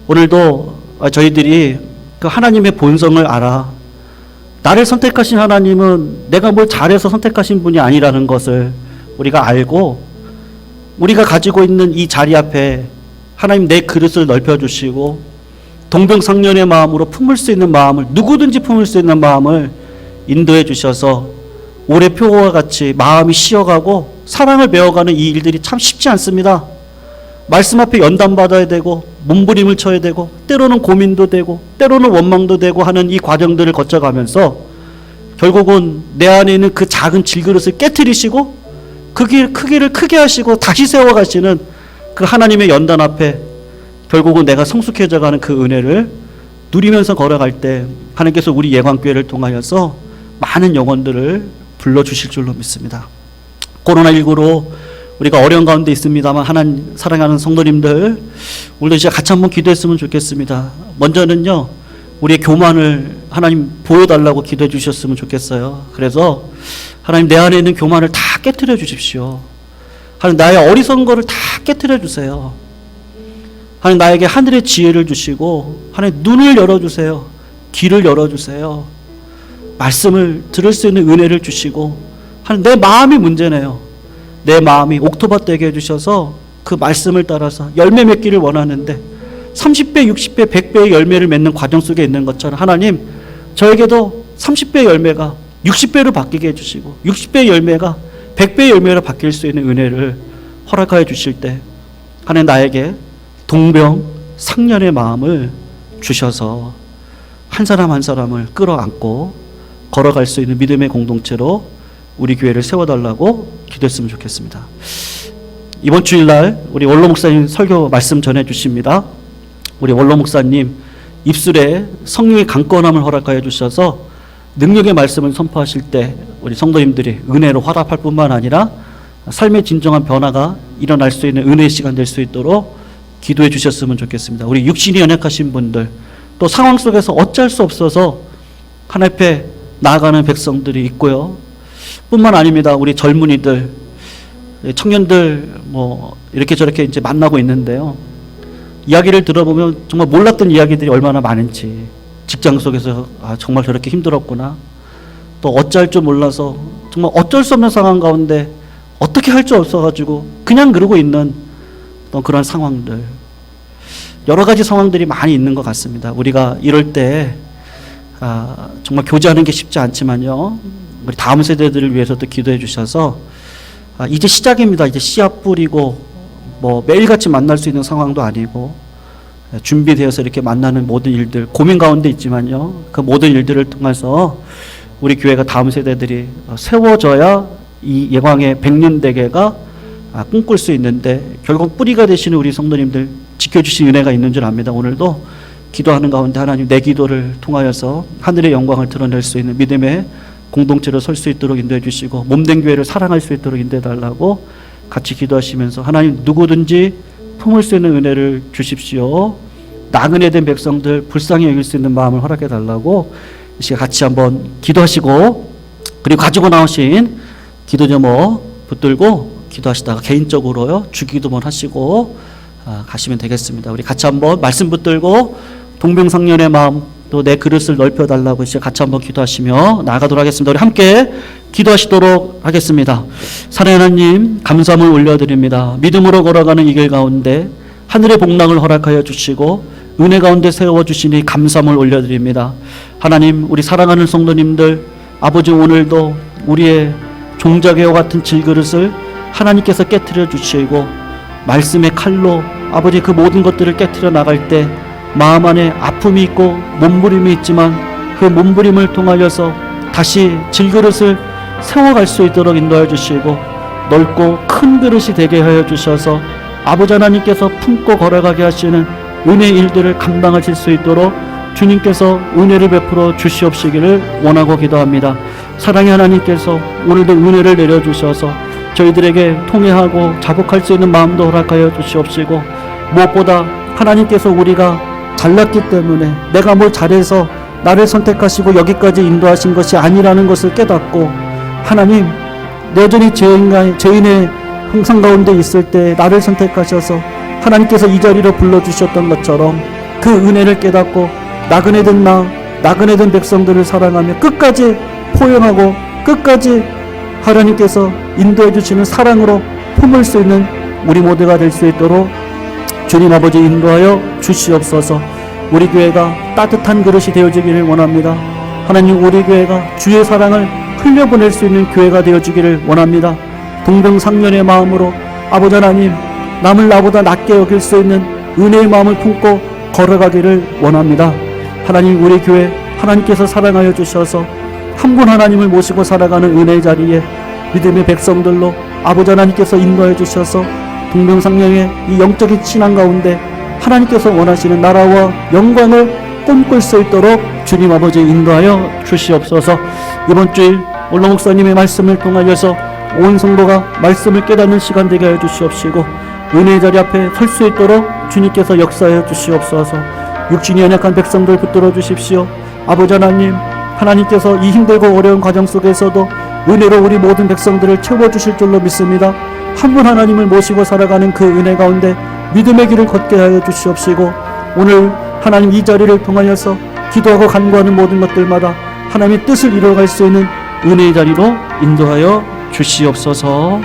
오늘도 저희들이 그 하나님의 본성을 알아, 나를 선택하신 하나님은 내가 뭘 잘해서 선택하신 분이 아니라는 것을 우리가 알고, 우리가 가지고 있는 이 자리 앞에 하나님 내 그릇을 넓혀주시고 동병상련의 마음으로 품을 수 있는 마음을, 누구든지 품을 수 있는 마음을 인도해 주셔서 올해 표와 같이 마음이 쉬어가고 사랑을 배워가는 이 일들이 참 쉽지 않습니다. 말씀 앞에 연단받아야 되고 몸부림을 쳐야 되고 때로는 고민도 되고 때로는 원망도 되고 하는 이 과정들을 거쳐가면서 결국은 내 안에 있는 그 작은 질그릇을 깨트리시고 크기를 크게 하시고 다시 세워가시는 그 하나님의 연단 앞에 결국은 내가 성숙해져가는 그 은혜를 누리면서 걸어갈 때 하나님께서 우리 예관교회를 통하여서 많은 영혼들을 불러주실 줄로 믿습니다. 코로나19로 우리가 어려운 가운데 있습니다만 하나님 사랑하는 성도님들, 오늘도 이제 같이 한번 기도했으면 좋겠습니다. 먼저는요, 우리의 교만을 하나님 보여달라고 기도해 주셨으면 좋겠어요. 그래서 하나님 내 안에 있는 교만을 다 깨트려 주십시오. 하나님 나의 어리석은 거를 다 깨트려 주세요. 하나님 나에게 하늘의 지혜를 주시고 하나님 눈을 열어주세요. 귀를 열어주세요. 말씀을 들을 수 있는 은혜를 주시고, 하나님 내 마음이 문제네요. 내 마음이 옥토밭 되게 해주셔서 그 말씀을 따라서 열매 맺기를 원하는데 30배, 60배, 100배의 열매를 맺는 과정 속에 있는 것처럼 하나님 저에게도 30배의 열매가 60배로 바뀌게 해주시고 60배의 열매가 100배의 열매로 바뀔 수 있는 은혜를 허락하여 주실 때 하나님 나에게 동병상련의 마음을 주셔서 한 사람 한 사람을 끌어안고 걸어갈 수 있는 믿음의 공동체로 우리 교회를 세워달라고 기도했으면 좋겠습니다. 이번 주일날 우리 원로 목사님 설교 말씀 전해주십니다. 우리 원로 목사님 입술에 성령의 강건함을 허락하여 주셔서 능력의 말씀을 선포하실 때 우리 성도님들이 은혜로 화답할 뿐만 아니라 삶의 진정한 변화가 일어날 수 있는 은혜의 시간 될 수 있도록 기도해 주셨으면 좋겠습니다. 우리 육신이 연약하신 분들, 또 상황 속에서 어쩔 수 없어서 하나님 앞에 나아가는 백성들이 있고요. 뿐만 아닙니다. 우리 젊은이들, 청년들 뭐 이렇게 저렇게 이제 만나고 있는데요. 이야기를 들어보면 정말 몰랐던 이야기들이 얼마나 많은지, 직장 속에서 정말 저렇게 힘들었구나, 또 어찌할 줄 몰라서 정말 어쩔 수 없는 상황 가운데 어떻게 할 줄 없어가지고 그냥 그러고 있는 또 그런 상황들, 여러 가지 상황들이 많이 있는 것 같습니다. 우리가 이럴 때 정말 교제하는 게 쉽지 않지만요, 우리 다음 세대들을 위해서도 기도해 주셔서 이제 시작입니다. 이제 씨앗 뿌리고 뭐 매일같이 만날 수 있는 상황도 아니고 준비되어서 이렇게 만나는 모든 일들, 고민 가운데 있지만요, 그 모든 일들을 통해서 우리 교회가 다음 세대들이 세워져야 이 예광의 백년대계가 꿈꿀 수 있는데, 결국 뿌리가 되시는 우리 성도님들 지켜주신 은혜가 있는 줄 압니다. 오늘도 기도하는 가운데 하나님 내 기도를 통하여서 하늘의 영광을 드러낼 수 있는 믿음의 공동체로 설 수 있도록 인도해 주시고, 몸된 교회를 사랑할 수 있도록 인도해 달라고 같이 기도하시면서, 하나님 누구든지 품을 수 있는 은혜를 주십시오. 나그네 된 백성들 불쌍히 여길 수 있는 마음을 허락해 달라고 이 시간 같이 한번 기도하시고, 그리고 가지고 나오신 기도 제목 붙들고 기도하시다가 개인적으로요 주기도문 하시고 가시면 되겠습니다. 우리 같이 한번 말씀 붙들고 동병상련의 마음, 또 내 그릇을 넓혀달라고 이제 같이 한번 기도하시며 나아가도록 하겠습니다. 우리 함께 기도하시도록 하겠습니다. 사랑하는 하나님, 감사함을 올려드립니다. 믿음으로 걸어가는 이 길 가운데 하늘의 복락을 허락하여 주시고 은혜 가운데 세워주시니 감사함을 올려드립니다. 하나님, 우리 사랑하는 성도님들, 아버지 오늘도 우리의 종자개와 같은 질그릇을 하나님께서 깨트려 주시고 말씀의 칼로 아버지 그 모든 것들을 깨트려 나갈 때 마음 안에 아픔이 있고 몸부림이 있지만 그 몸부림을 통하여서 다시 질그릇을 세워갈 수 있도록 인도해 주시고 넓고 큰 그릇이 되게 하여 주셔서 아버지 하나님께서 품고 걸어가게 하시는 은혜의 일들을 감당하실 수 있도록 주님께서 은혜를 베풀어 주시옵시기를 원하고 기도합니다. 사랑의 하나님께서 오늘도 은혜를 내려주셔서 저희들에게 통회하고 자복할 수 있는 마음도 허락하여 주시옵시고, 무엇보다 하나님께서 우리가 잘났기 때문에 내가 뭘 잘해서 나를 선택하시고 여기까지 인도하신 것이 아니라는 것을 깨닫고, 하나님 여전히 죄인의 형상 가운데 있을 때 나를 선택하셔서 하나님께서 이 자리로 불러주셨던 것처럼 그 은혜를 깨닫고 나그네 된 백성들을 사랑하며 끝까지 포용하고 끝까지 하나님께서 인도해 주시는 사랑으로 품을 수 있는 우리 모두가 될 수 있도록 주님 아버지 인도하여 주시옵소서. 우리 교회가 따뜻한 그릇이 되어지기를 원합니다. 하나님, 우리 교회가 주의 사랑을 흘려보낼 수 있는 교회가 되어지기를 원합니다. 동병상련의 마음으로 아버지 하나님, 남을 나보다 낮게 여길 수 있는 은혜의 마음을 품고 걸어가기를 원합니다. 하나님, 우리 교회 하나님께서 사랑하여 주셔서 한 분 하나님을 모시고 살아가는 은혜의 자리에 믿음의 백성들로 아버지 하나님께서 인도해 주셔서 동병상련의 이 영적인 신앙 가운데 하나님께서 원하시는 나라와 영광을 꿈꿀 수 있도록 주님 아버지 인도하여 주시옵소서. 이번 주일 올로 목사님의 말씀을 통하여서 온 성도가 말씀을 깨닫는 시간 되게 하여 주시옵시고, 은혜의 자리 앞에 설 수 있도록 주님께서 역사하여 주시옵소서. 육신이 연약한 백성들 붙들어 주십시오. 아버지 하나님, 하나님께서 이 힘들고 어려운 과정 속에서도 은혜로 우리 모든 백성들을 채워주실 줄로 믿습니다. 한 분 하나님을 모시고 살아가는 그 은혜 가운데 믿음의 길을 걷게 하여 주시옵시고, 오늘 하나님 이 자리를 통하여서 기도하고 간구하는 모든 것들마다 하나님의 뜻을 이루어갈 수 있는 은혜의 자리로 인도하여 주시옵소서.